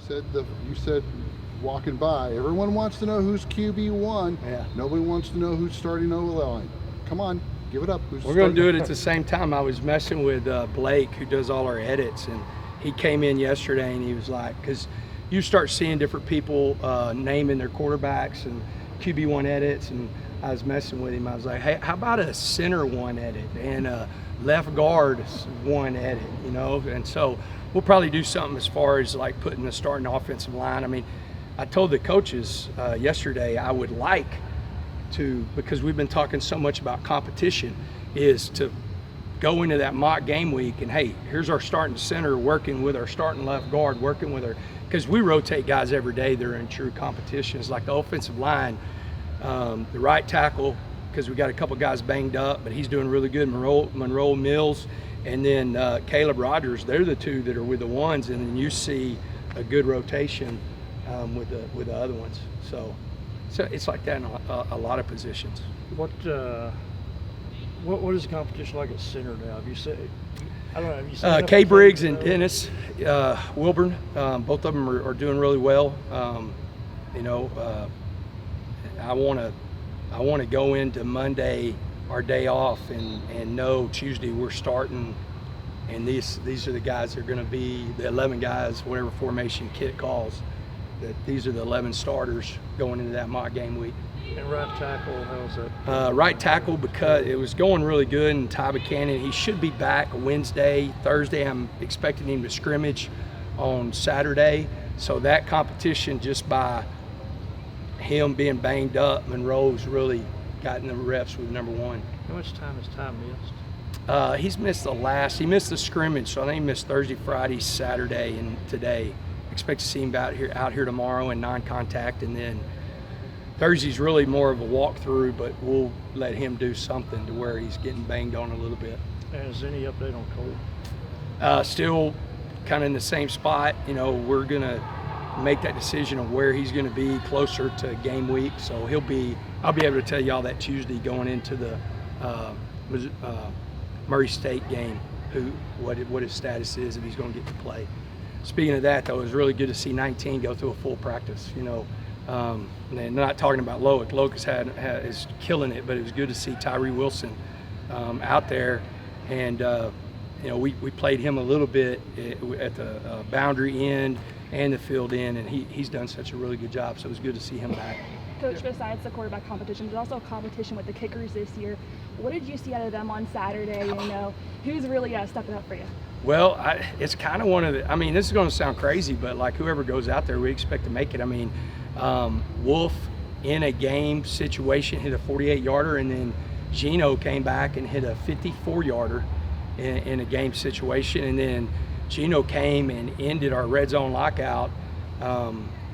You said walking by, everyone wants to know who's QB1. Yeah. Nobody wants to know who's starting O-line. Come on, give it up. We're going to do it at the same time. I was messing with Blake, who does all our edits, and he came in yesterday and he was like, because you start seeing different people naming their quarterbacks and QB1 edits, and I was messing with him. I was like, hey, how about a center one edit and a left guard one edit, you know? And so we'll probably do something as far as like putting the starting offensive line. I mean, I told the coaches yesterday I would like to, because we've been talking so much about competition, is to go into that mock game week and, hey, here's our starting center working with our starting left guard, working with our, because we rotate guys every day that are in true competition. It's like the offensive line, the right tackle, because we got a couple guys banged up, but he's doing really good, Monroe Mills, and then Caleb Rogers. They're the two that are with the ones, and then you see a good rotation with the other ones. So it's like that in a lot of positions. What is the competition like at center now? Have you said? I don't know. Have you seen Kay Briggs and Dennis Wilburn, both of them are doing really well. You know, I want to go into Monday, our day off, and know Tuesday we're starting, and these are the guys that are going to be the 11 guys, whatever formation Kit calls. That these are the 11 starters going into that mock game week. And right tackle, how's that? Right tackle, because it was going really good, and Ty Buchanan, he should be back Wednesday, Thursday. I'm expecting him to scrimmage on Saturday. So that competition, just by him being banged up, Monroe's really gotten the reps with number one. How much time has Ty missed? He missed the scrimmage, so I think he missed Thursday, Friday, Saturday, and today. Expect to see him out here tomorrow in non-contact, and then Thursday's really more of a walkthrough, but we'll let him do something to where he's getting banged on a little bit. And is any update on Cole? Still kind of in the same spot. You know, we're gonna make that decision of where he's gonna be closer to game week. So I'll be able to tell y'all that Tuesday going into the Murray State game, what his status is, if he's gonna get to play. Speaking of that, though, it was really good to see 19 go through a full practice. You know, and not talking about Loic. Loic is killing it, but it was good to see Tyree Wilson out there. And, you know, we played him a little bit at the boundary end and the field end, and he's done such a really good job. So it was good to see him back. Coach, besides the quarterback competition, there's also a competition with the kickers this year. What did you see out of them on Saturday? You know, who's really stepping up for you? Well, it's kind of one of the, I mean, this is going to sound crazy, but like whoever goes out there, we expect to make it. I mean, Wolf in a game situation hit a 48-yarder, and then Gino came back and hit a 54-yarder in a game situation, and then Gino came and ended our red zone lockout.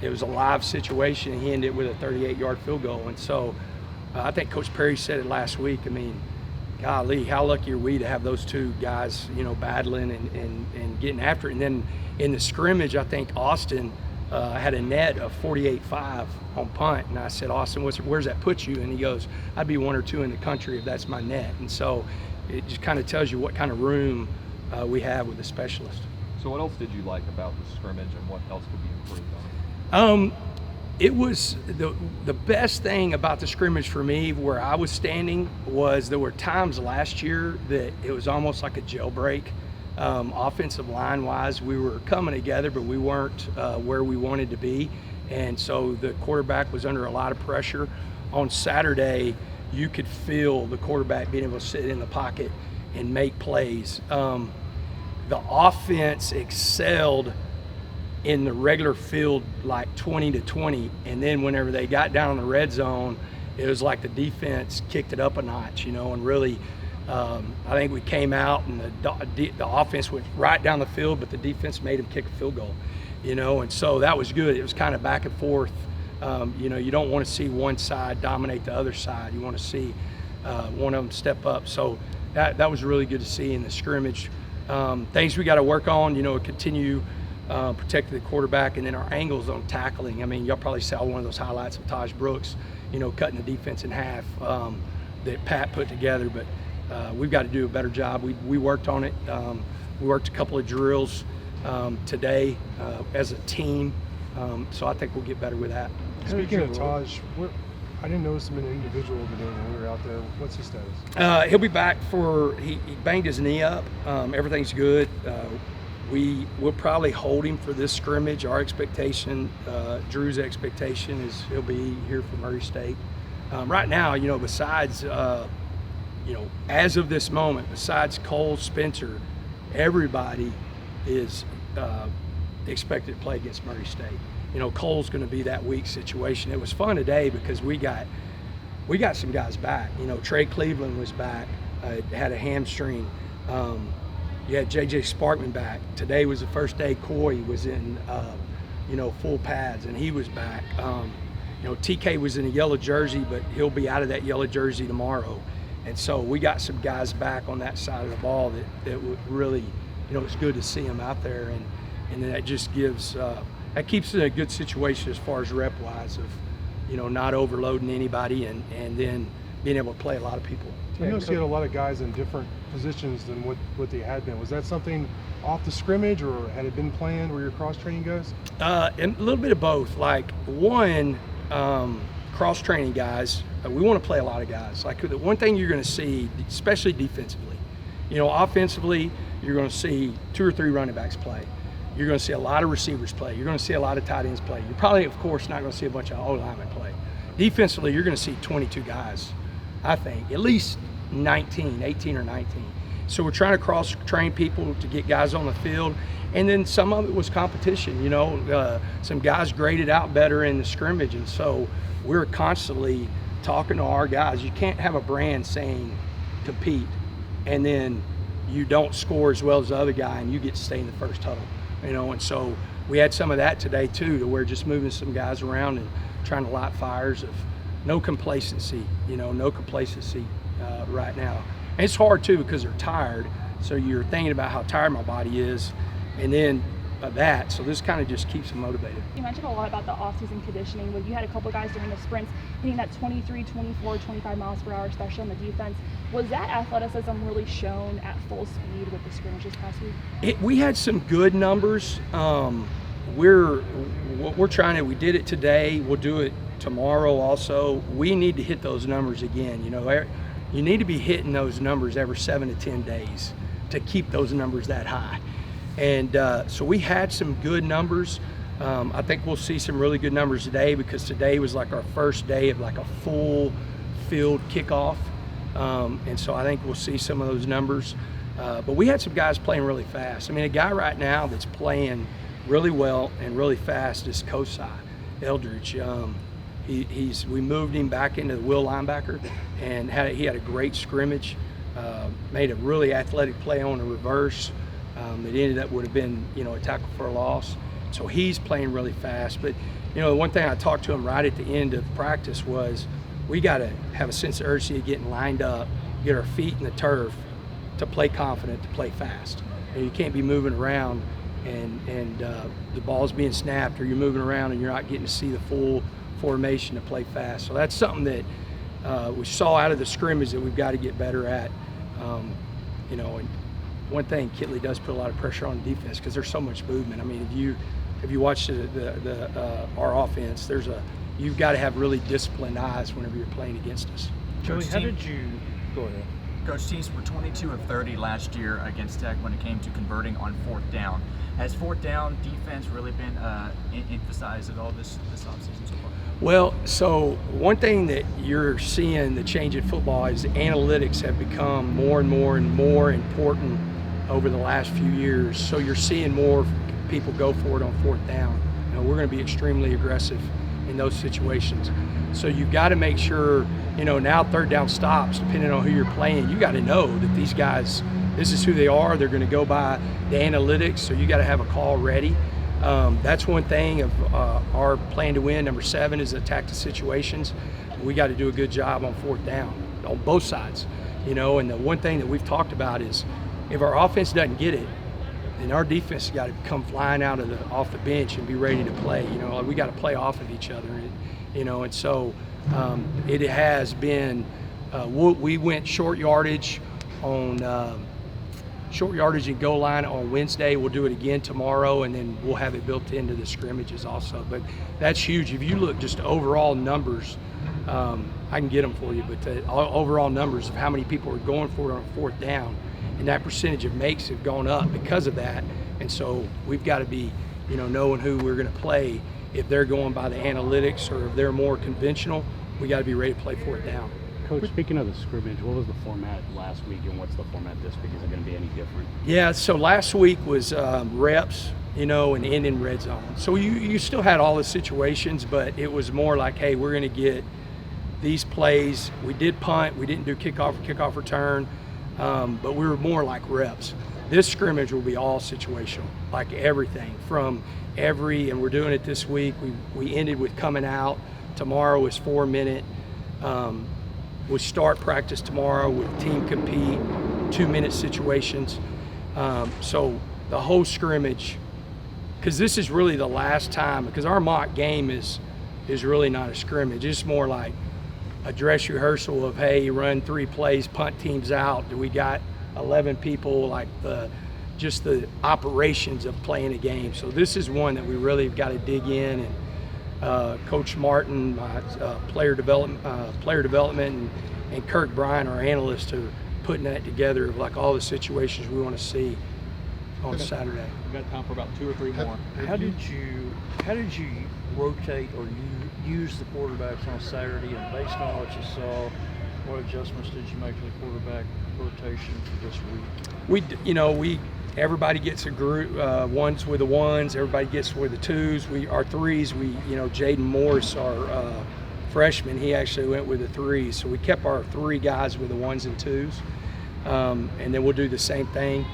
It was a live situation, and he ended it with a 38-yard field goal. And so I think Coach Perry said it last week. I mean, golly, how lucky are we to have those two guys, you know, battling and getting after it. And then in the scrimmage, I think Austin had a net of 48.5 on punt. And I said, Austin, where's that put you? And he goes, I'd be 1 or 2 in the country if that's my net. And so it just kind of tells you what kind of room we have with the specialist. So what else did you like about the scrimmage, and what else could be improved on? It was the best thing about the scrimmage for me, where I was standing, was there were times last year that it was almost like a jailbreak. Offensive line wise, we were coming together, but we weren't where we wanted to be. And so the quarterback was under a lot of pressure. On Saturday, you could feel the quarterback being able to sit in the pocket and make plays. The offense excelled in the regular field like 20-20, and then whenever they got down in the red zone, it was like the defense kicked it up a notch, you know, and really I think we came out and the offense went right down the field, but the defense made them kick a field goal, you know, and so that was good. It was kind of back and forth. You know, you don't want to see one side dominate the other side. You want to see one of them step up. So that was really good to see in the scrimmage. Things we got to work on, you know, continue protecting the quarterback, and then our angles on tackling. I mean, y'all probably saw one of those highlights of Taj Brooks, you know, cutting the defense in half that Pat put together. But we've got to do a better job. We worked on it. We worked a couple of drills today as a team. So I think we'll get better with that. Speaking of Taj, I didn't notice him in individual today when we were out there. What's his status? He'll be back he banged his knee up. Everything's good. We'll probably hold him for this scrimmage. Our expectation, Drew's expectation, is he'll be here for Murray State. Right now, besides, as of this moment, besides Cole, Spencer, everybody is expected to play against Murray State. Cole's going to be that weak situation. It was fun today because we got some guys back. Trey Cleveland was back, had a hamstring. You had J.J. Sparkman back. Today was the first day Coy was in, full pads, and he was back. TK was in a yellow jersey, but he'll be out of that yellow jersey tomorrow. And so we got some guys back on that side of the ball that would really, it's good to see them out there. And then that just gives, that keeps it in a good situation as far as rep-wise of, not overloading anybody and then being able to play a lot of people. I noticed you had a lot of guys in different positions than what they had been. Was that something off the scrimmage, or had it been planned? Were your cross-training guys? And a little bit of both. Like one, cross-training guys, we want to play a lot of guys. Like the one thing you're going to see, especially defensively, offensively, you're going to see 2 or 3 running backs play. You're going to see a lot of receivers play. You're going to see a lot of tight ends play. You're probably, of course, not going to see a bunch of O-linemen play. Defensively, you're going to see 22 guys, I think, at least 18 or 19. So we're trying to cross-train people to get guys on the field. And then some of it was competition, some guys graded out better in the scrimmage. And so we're constantly talking to our guys. You can't have a brand saying compete and then you don't score as well as the other guy and you get to stay in the first huddle. And so we had some of that today too, to where just moving some guys around and trying to light fires of no complacency, right now. And it's hard too because they're tired. So you're thinking about how tired my body is and then that. So this kind of just keeps them motivated. You mentioned a lot about the off-season conditioning. When you had a couple guys during the sprints hitting that 23, 24, 25 miles per hour, especially on the defense. Was that athleticism really shown at full speed with the scrimmage this past week? We had some good numbers. We did it today. We'll do it tomorrow also. We need to hit those numbers again. You need to be hitting those numbers every 7 to 10 days to keep those numbers that high. And so we had some good numbers. I think we'll see some really good numbers today because today was like our first day of like a full field kickoff. And so I think we'll see some of those numbers. But we had some guys playing really fast. I mean, a guy right now that's playing really well and really fast is Kosai Eldridge. We moved him back into the will linebacker, and he had a great scrimmage. Made a really athletic play on a reverse. It ended up would have been a tackle for a loss. So he's playing really fast. But the one thing I talked to him right at the end of practice was we got to have a sense of urgency of getting lined up, get our feet in the turf to play confident, to play fast. And you can't be moving around and the ball's being snapped or you're moving around and you're not getting to see the full formation to play fast. So that's something that we saw out of the scrimmage that we've got to get better at. And one thing, Kitley does put a lot of pressure on the defense because there's so much movement. I mean, if you watch our offense, you've got to have really disciplined eyes whenever you're playing against us. Joey, how did you go ahead? Coach, teams were 22 of 30 last year against Tech when it came to converting on 4th down. Has 4th down defense really been emphasized at all this offseason so far? Well, so one thing that you're seeing the change in football is analytics have become more and more and more important over the last few years. So you're seeing more people go for it on 4th down. We're going to be extremely aggressive in those situations. So you've got to make sure, now 3rd down stops, depending on who you're playing, you got to know that these guys, this is who they are. They're going to go by the analytics, so you got to have a call ready. That's one thing of our plan to win. Number 7 is attack the situations. We got to do a good job on 4th down on both sides. And the one thing that we've talked about is if our offense doesn't get it, then our defense has got to come flying off the bench and be ready to play. We got to play off of each other. And so it has been. We went short yardage on short yardage and goal line on Wednesday. We'll do it again tomorrow, and then we'll have it built into the scrimmages also. But that's huge. If you look just overall numbers, I can get them for you, but the overall numbers of how many people are going for it on fourth down, and that percentage of makes have gone up because of that. And so we've got to be, knowing who we're going to play. If they're going by the analytics or if they're more conventional, we got to be ready to play fourth down. Coach, speaking of the scrimmage, what was the format last week and what's the format this week? Is it going to be any different? Yeah, so last week was reps, and in red zone. So you still had all the situations, but it was more like, hey, we're going to get these plays. We did punt, we didn't do kickoff return, but we were more like reps. This scrimmage will be all situational, like everything from and we're doing it this week. We ended with coming out. Tomorrow is 4-minute. We start practice tomorrow with team compete, 2-minute situations. So the whole scrimmage, because this is really the last time, because our mock game is really not a scrimmage. It's more like a dress rehearsal of, hey, run 3 plays, punt teams out. Do we got 11 people, like just the operations of playing a game. So this is one that we really have got to dig in, and Coach Martin, my player development, and Kirk Bryan, our analyst, are putting that together of like all the situations we want to see on Saturday. We've got time for about 2 or 3 more. How did you rotate or you use the quarterbacks on Saturday, and based on what you saw, what adjustments did you make to the quarterback rotation for this week? Everybody gets a group, ones with the ones, everybody gets with the twos. Our threes, Jaden Morris, our freshman, he actually went with the threes. So we kept our 3 guys with the ones and twos. And then we'll do the same thing,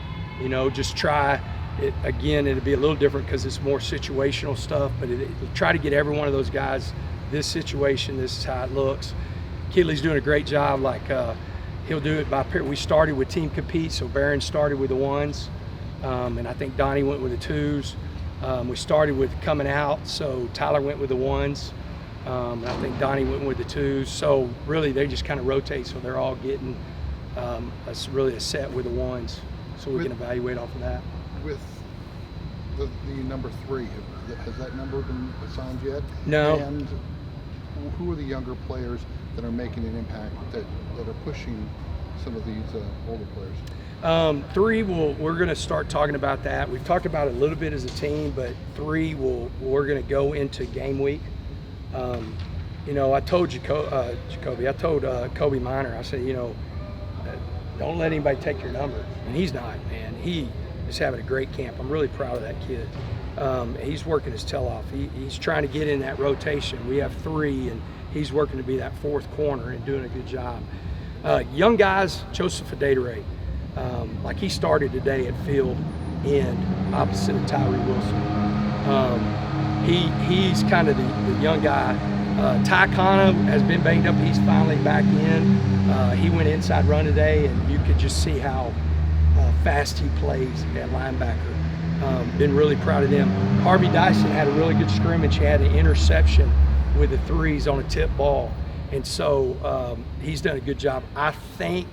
just try it again. It'll be a little different because it's more situational stuff, but try to get every one of those guys, this situation, this is how it looks. Kidley's doing a great job. He'll do it by pair. We started with team compete, so Barron started with the ones, and I think Donnie went with the twos. We started with coming out, so Tyler went with the ones, and I think Donnie went with the twos. So really, they just kind of rotate, so they're all getting really a set with the ones, so we can evaluate off of that. With the number 3, has that number been assigned yet? No. And who are the younger players that are making an impact that are pushing some of these older players? 3, we're going to start talking about that. We've talked about it a little bit as a team, but 3, we're going to go into game week. I told Jacoby, I told Kobe Minor, I said, don't let anybody take your number. And he's not, man. He is having a great camp. I'm really proud of that kid. He's working his tail off. He's trying to get in that rotation. We have 3, and he's working to be that 4th corner and doing a good job. Young guys, Joseph Adedere, he started today at field end opposite of Tyree Wilson. He's kind of the young guy. Ty Kana has been banged up. He's finally back in. He went inside run today, and you could just see how fast he plays at linebacker. Been really proud of them. Harvey Dyson had a really good scrimmage. He had an interception with the 3s on a tip ball. And so he's done a good job. I think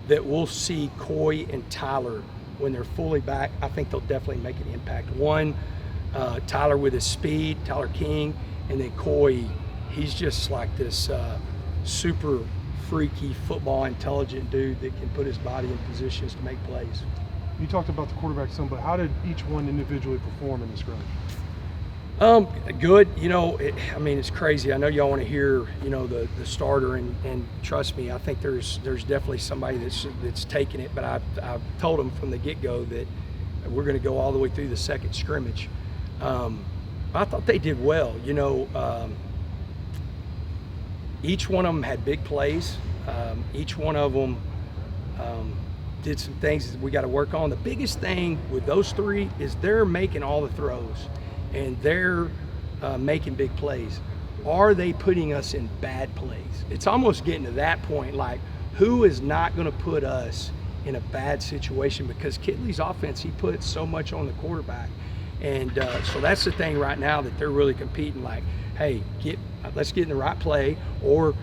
that we'll see Coy and Tyler when they're fully back. I think they'll definitely make an impact. One, Tyler with his speed, Tyler King, and then Coy, he's just like this super freaky football intelligent dude that can put his body in positions to make plays. You talked about the quarterback some, but how did each one individually perform in the scrimmage? Good. It's crazy. I know y'all want to hear, the starter, and trust me, I think there's definitely somebody that's taking it. But I've told them from the get-go that we're going to go all the way through the second scrimmage. I thought they did well. Each one of them had big plays. Each one of them did some things that we got to work on. The biggest thing with those 3 is they're making all the throws, and they're making big plays. Are they putting us in bad plays? It's almost getting to that point, like, who is not going to put us in a bad situation? Because Kidley's offense, he puts so much on the quarterback. And so that's the thing right now that they're really competing, like, hey, let's get in the right play, or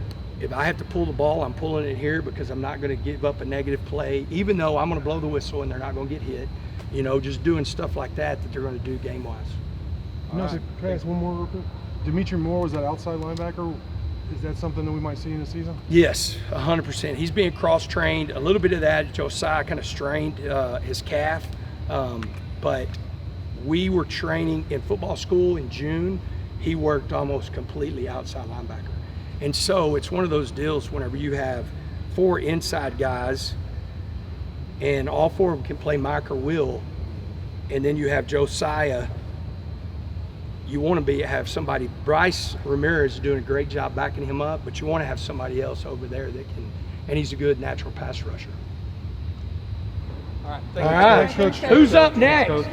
if I have to pull the ball, I'm pulling it here because I'm not going to give up a negative play, even though I'm going to blow the whistle and they're not going to get hit. You know, just doing stuff like that they're going to do game-wise. No, can I ask one more real quick? Dimitri Moore was that outside linebacker. Is that something that we might see in the season? Yes, 100%. He's being cross-trained. A little bit of that, Josiah kind of strained his calf, but we were training in football school in June. He worked almost completely outside linebacker. And so it's one of those deals whenever you have 4 inside guys and all 4 of them can play Mike or Will, and then you have Josiah, you want to have somebody. Bryce Ramirez is doing a great job backing him up, but you want to have somebody else over there that can, and he's a good natural pass rusher. All right. All right, Thanks, Coach. who's up next? Coach.